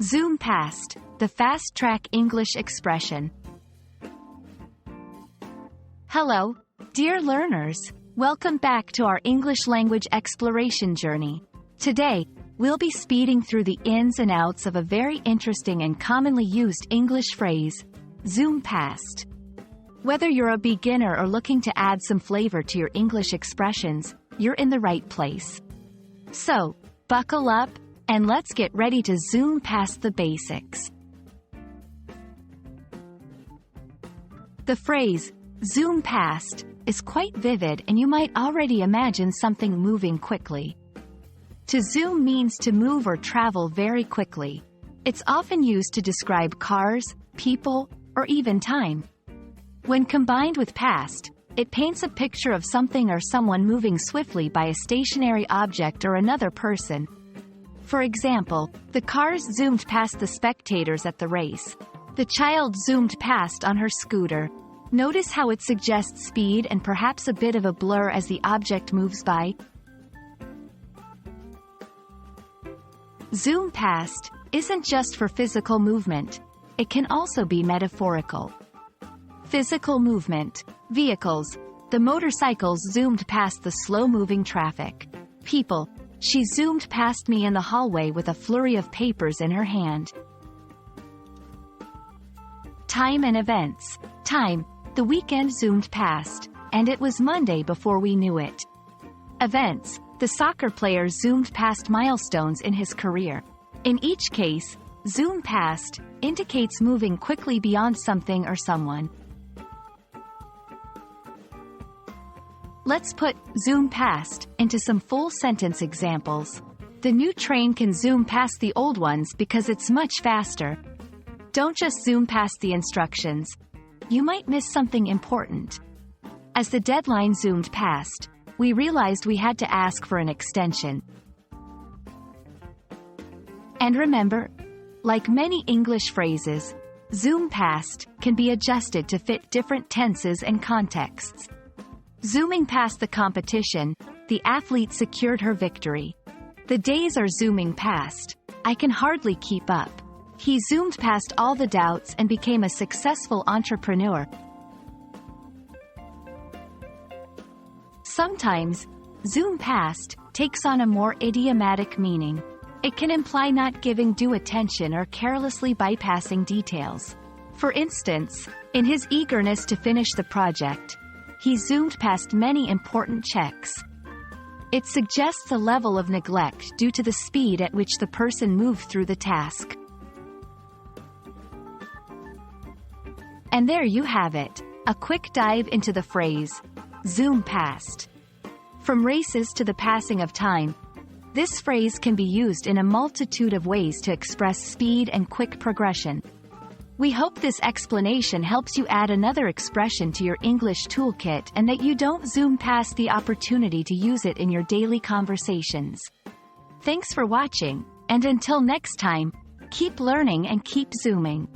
Zoom past, the fast-track English expression. Hello, dear learners. Welcome back to our English language exploration journey. Today, we'll be speeding through the ins and outs of a very interesting and commonly used English phrase, zoom past. Whether you're a beginner or looking to add some flavor to your English expressions, you're in the right place. So, buckle up, and let's get ready to zoom past the basics. The phrase, zoom past, is quite vivid, and you might already imagine something moving quickly. To zoom means to move or travel very quickly. It's often used to describe cars, people, or even time. When combined with past, it paints a picture of something or someone moving swiftly by a stationary object or another person. For example, the cars zoomed past the spectators at the race. The child zoomed past on her scooter. Notice how it suggests speed and perhaps a bit of a blur as the object moves by. Zoom past isn't just for physical movement. It can also be metaphorical. Physical movement. Vehicles. The motorcycles zoomed past the slow-moving traffic. People. She zoomed past me in the hallway with a flurry of papers in her hand. Time and events. Time. The weekend zoomed past, and it was Monday before we knew it. Events. The soccer player zoomed past milestones in his career. In each case, zoom past indicates moving quickly beyond something or someone. Let's put zoom past into some full sentence examples. The new train can zoom past the old ones because it's much faster. Don't just zoom past the instructions. You might miss something important. As the deadline zoomed past, we realized we had to ask for an extension. And remember, like many English phrases, zoom past can be adjusted to fit different tenses and contexts. Zooming past the competition, the athlete secured her victory. The days are zooming past. I can hardly keep up. He zoomed past all the doubts and became a successful entrepreneur. Sometimes, zoom past takes on a more idiomatic meaning. It can imply not giving due attention or carelessly bypassing details. For instance, in his eagerness to finish the project, he zoomed past many important checks. It suggests a level of neglect due to the speed at which the person moved through the task. And there you have it, a quick dive into the phrase, zoom past. From races to the passing of time, this phrase can be used in a multitude of ways to express speed and quick progression. We hope this explanation helps you add another expression to your English toolkit and that you don't zoom past the opportunity to use it in your daily conversations. Thanks for watching, and until next time, keep learning and keep zooming.